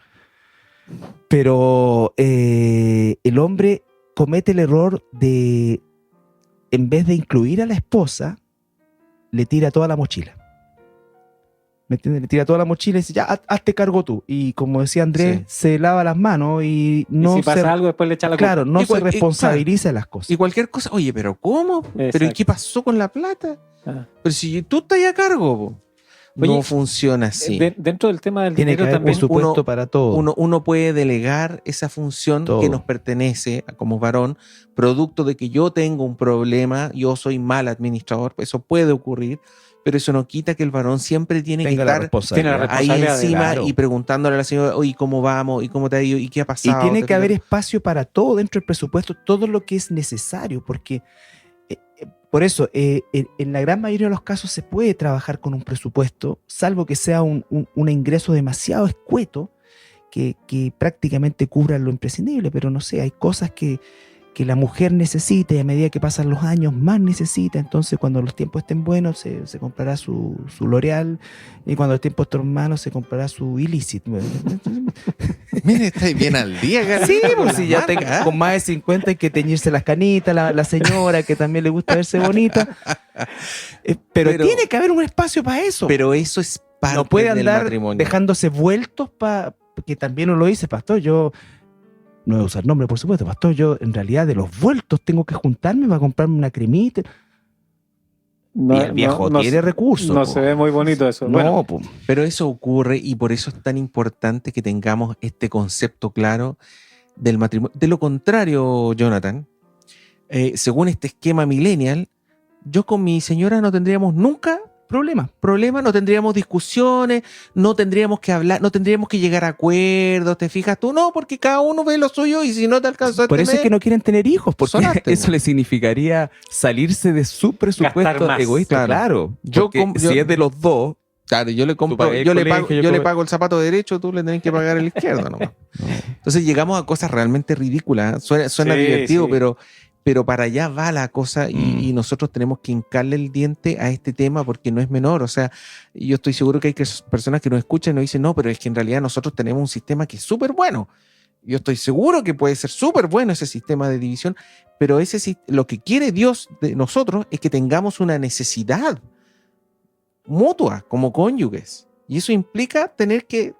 Pero el hombre comete el error de, en vez de incluir a la esposa, le tira toda la mochila. ¿Me entiendes? Le tira toda la mochila y dice, ya, hazte cargo tú. Y como decía Andrés, se lava las manos y no si pasa algo, después le echa la culpa. Claro, no se responsabiliza de las cosas. Y cualquier cosa, oye, pero ¿cómo? Exacto. ¿Pero qué pasó con la plata? Pero si tú estás a cargo, no funciona así. Dentro del tema del Tiene dinero que haber también presupuesto para todo. Uno puede delegar esa función que nos pertenece como varón, producto de que yo tengo un problema, yo soy mal administrador, eso puede ocurrir, pero eso no quita que el varón siempre tiene que estar ahí encima y preguntándole a la señora, oye, ¿cómo vamos? ¿Y cómo te ha ido? ¿Y qué ha pasado? Y tiene que haber espacio para todo dentro del presupuesto, todo lo que es necesario, porque por eso, en la gran mayoría de los casos se puede trabajar con un presupuesto, salvo que sea un ingreso demasiado escueto que prácticamente cubra lo imprescindible, pero no sé, hay cosas que la mujer necesita y a medida que pasan los años más necesita, entonces cuando los tiempos estén buenos se comprará su L'Oreal y cuando los tiempos estén malos se comprará su Illicit. Mire, estáis bien al día, cara. Sí, pues si ya con más de 50 hay que teñirse las canitas, la señora que también le gusta verse bonita. Pero tiene que haber un espacio para eso. Pero eso es parte no puede andar del matrimonio. Dejándose vueltos que también uno lo dice, pastor, yo no voy a usar nombre, por supuesto, pastor, yo en realidad de los vueltos tengo que juntarme para comprarme una cremita. Y el viejo tiene recursos. No se ve muy bonito eso. No, pero eso ocurre y por eso es tan importante que tengamos este concepto claro del matrimonio. De lo contrario, Jonathan, según este esquema millennial, yo con mi señora no tendríamos nunca Problema. No tendríamos discusiones, no tendríamos que hablar, no tendríamos que llegar a acuerdos, ¿te fijas tú? No, porque cada uno ve lo suyo y si no te alcanzó a Por eso es que no quieren tener hijos, porque Sonaste, eso le significaría salirse de su presupuesto más, egoísta. Claro. Yo Si es de los dos, Claro, yo le compro, pagas el yo le colegio, pago el zapato derecho, tú le tenés que pagar el izquierdo nomás. Entonces llegamos a cosas realmente ridículas. Suena Sí, divertido, sí. pero para allá va la cosa y nosotros tenemos que hincarle el diente a este tema porque no es menor. O sea, yo estoy seguro que hay personas que nos escuchan y nos dicen, no, pero es que en realidad nosotros tenemos un sistema que es súper bueno. Yo estoy seguro que puede ser súper bueno ese sistema de división, pero lo que quiere Dios de nosotros es que tengamos una necesidad mutua como cónyuges. Y eso implica tener que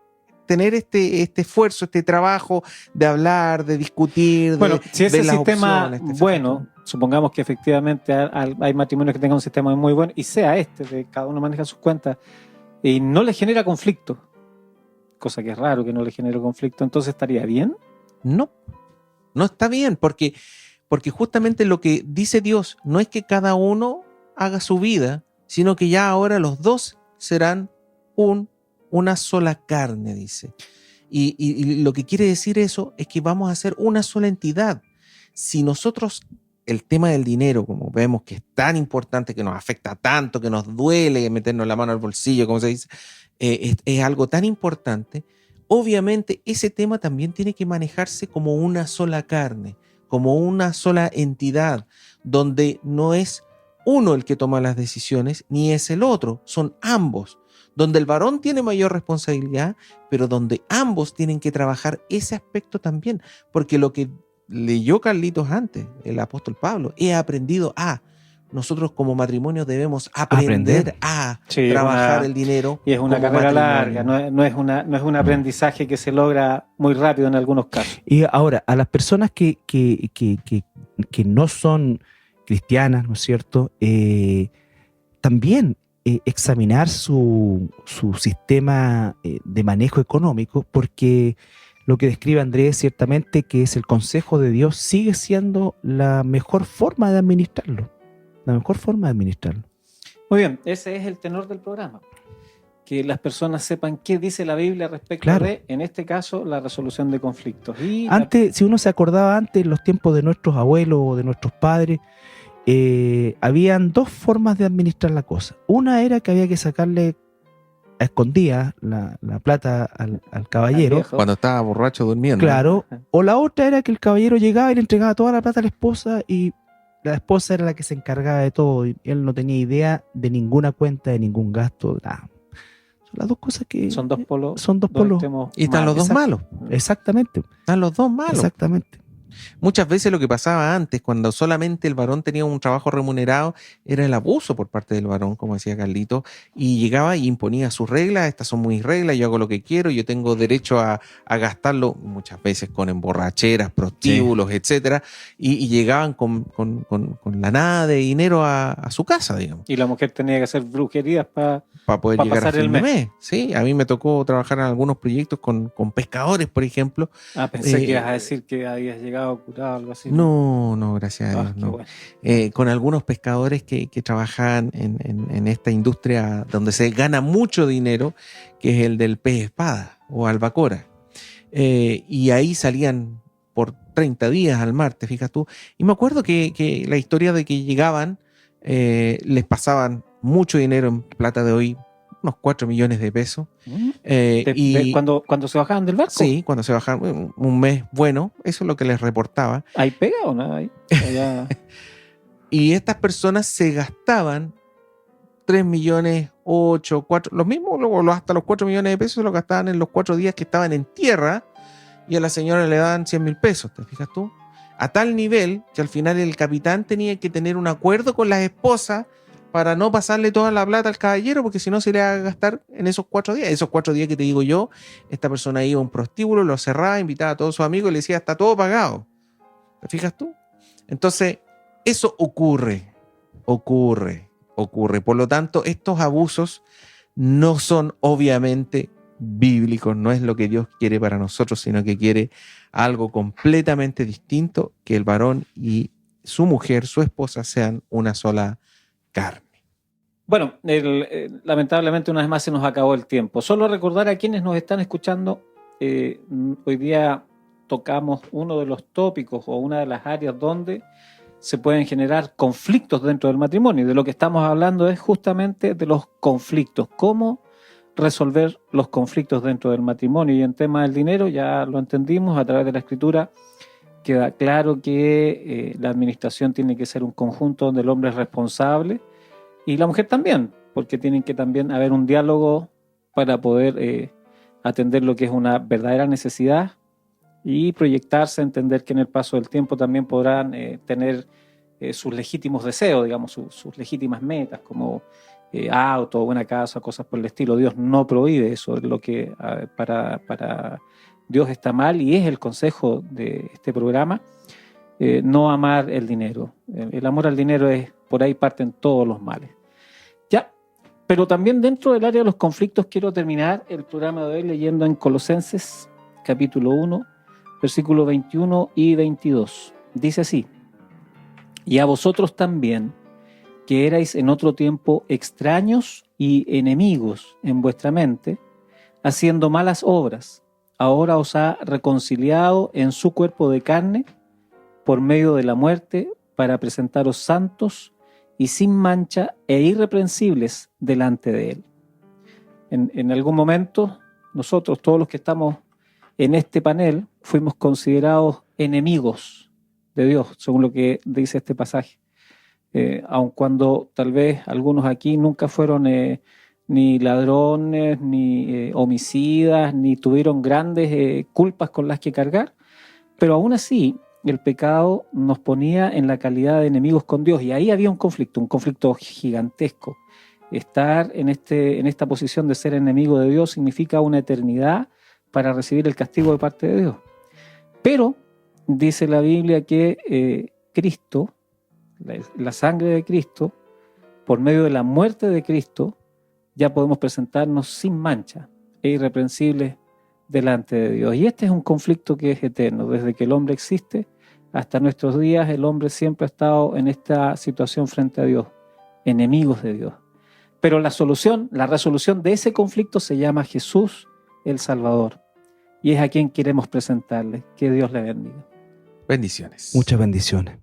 tener este esfuerzo, este trabajo de hablar, de discutir, Bueno, si ese ver las sistema opciones, bueno, supongamos que efectivamente hay matrimonios que tengan un sistema muy bueno y sea de cada uno maneja sus cuentas y no le genera conflicto, cosa que es raro que no le genere conflicto, entonces estaría bien. No está bien, porque justamente lo que dice Dios no es que cada uno haga su vida, sino que ya ahora los dos serán una sola carne, dice. Y lo que quiere decir eso es que vamos a ser una sola entidad. Si nosotros, el tema del dinero, como vemos que es tan importante, que nos afecta tanto, que nos duele meternos la mano al bolsillo, como se dice, es algo tan importante, obviamente ese tema también tiene que manejarse como una sola carne, como una sola entidad, donde no es uno el que toma las decisiones, ni es el otro, son ambos, donde el varón tiene mayor responsabilidad, pero donde ambos tienen que trabajar ese aspecto también, porque lo que leyó Carlitos antes, el apóstol Pablo, he aprendido nosotros como matrimonio debemos aprender a trabajar el dinero. Y es una como carrera matrimonio. larga, no es un aprendizaje que se logra muy rápido en algunos casos. Y ahora, a las personas que no son cristianas, ¿no es cierto? También examinar su sistema de manejo económico, porque lo que describe Andrés ciertamente que es el consejo de Dios sigue siendo la mejor forma de administrarlo. La mejor forma de administrarlo. Muy bien, ese es el tenor del programa. Que las personas sepan qué dice la Biblia respecto Claro. de, en este caso, la resolución de conflictos. Y Antes, si uno se acordaba antes, en los tiempos de nuestros abuelos o de nuestros padres, habían dos formas de administrar la cosa. Una era que había que sacarle a escondidas la plata al caballero. viejo. Cuando estaba borracho durmiendo. Claro. O la otra era que el caballero llegaba y le entregaba toda la plata a la esposa y la esposa era la que se encargaba de todo y él no tenía idea de ninguna cuenta, de ningún gasto, nada. Son las dos cosas que... son dos polos. Son dos polos. extremos Y están los malos. dos malos. Exactamente. Están los dos malos. Exactamente. Muchas veces lo que pasaba antes, cuando solamente el varón tenía un trabajo remunerado, era el abuso por parte del varón, como decía Carlito, y llegaba y imponía sus reglas, estas son mis reglas, yo hago lo que quiero, yo tengo derecho a gastarlo, muchas veces con emborracheras, prostíbulos, etcétera, y llegaban con la nada de dinero a su casa, digamos. Y la mujer tenía que hacer brujerías para Poder pa llegar a pasar fin el de mes. mes. Sí, a mí me tocó trabajar en algunos proyectos con pescadores, por ejemplo. pensé que ibas a decir que habías llegado curado o algo así. No, gracias a Dios, qué no. bueno. Con algunos pescadores que trabajan en esta industria donde se gana mucho dinero, que es el del pez espada o albacora. Y ahí salían por 30 días al mar, te fijas tú. Y me acuerdo que la historia de que llegaban, les pasaban mucho dinero en plata de hoy, unos 4 millones de pesos. Cuando se bajaban del barco. Sí, cuando se bajaban un mes bueno, eso es lo que les reportaba. ¿Hay pega o nada ahí? Allá. Y estas personas se gastaban 3 millones, 8, 4, los mismos, hasta los 4 millones de pesos lo gastaban en los 4 días que estaban en tierra y a la señora le daban 100.000 pesos, ¿te fijas tú? A tal nivel que al final el capitán tenía que tener un acuerdo con las esposas para no pasarle toda la plata al caballero, porque si no se le iba a gastar en esos 4 días. Esos 4 días que te digo yo, esta persona iba a un prostíbulo, lo cerraba, invitaba a todos sus amigos y le decía, está todo pagado. ¿Te fijas tú? Entonces, eso ocurre. Por lo tanto, estos abusos no son obviamente bíblicos, no es lo que Dios quiere para nosotros, sino que quiere algo completamente distinto, que el varón y su mujer, su esposa, sean una sola carne. Bueno, lamentablemente una vez más se nos acabó el tiempo. Solo recordar a quienes nos están escuchando, hoy día tocamos uno de los tópicos o una de las áreas donde se pueden generar conflictos dentro del matrimonio. Y de lo que estamos hablando es justamente de los conflictos, cómo resolver los conflictos dentro del matrimonio. Y en tema del dinero ya lo entendimos a través de la Escritura. Queda claro que la administración tiene que ser un conjunto donde el hombre es responsable y la mujer también, porque tienen que también haber un diálogo para poder atender lo que es una verdadera necesidad y proyectarse, entender que en el paso del tiempo también podrán tener sus legítimos deseos, digamos, sus legítimas metas, como auto, buena casa, cosas por el estilo. Dios no prohíbe eso, lo que para Dios está mal, y es el consejo de este programa, no amar el dinero. El amor al dinero es, por ahí parten todos los males. Ya, pero también dentro del área de los conflictos quiero terminar el programa de hoy leyendo en Colosenses, capítulo 1, versículos 21 y 22. Dice así: y a vosotros también, que erais en otro tiempo extraños y enemigos en vuestra mente, haciendo malas obras, ahora os ha reconciliado en su cuerpo de carne por medio de la muerte, para presentaros santos y sin mancha e irreprensibles delante de él. En algún momento, nosotros, todos los que estamos en este panel, fuimos considerados enemigos de Dios, según lo que dice este pasaje. Aun cuando tal vez algunos aquí nunca fueron ni ladrones, ni homicidas, ni tuvieron grandes culpas con las que cargar, pero aún así el pecado nos ponía en la calidad de enemigos con Dios, y ahí había un conflicto gigantesco. Estar en esta posición de ser enemigo de Dios significa una eternidad para recibir el castigo de parte de Dios. Pero dice la Biblia que Cristo, la sangre de Cristo, por medio de la muerte de Cristo, ya podemos presentarnos sin mancha e irreprensibles delante de Dios. Y este es un conflicto que es eterno. Desde que el hombre existe hasta nuestros días, el hombre siempre ha estado en esta situación frente a Dios, enemigos de Dios. Pero la resolución de ese conflicto se llama Jesús el Salvador. Y es a quien queremos presentarle. Que Dios le bendiga. Bendiciones. Muchas bendiciones.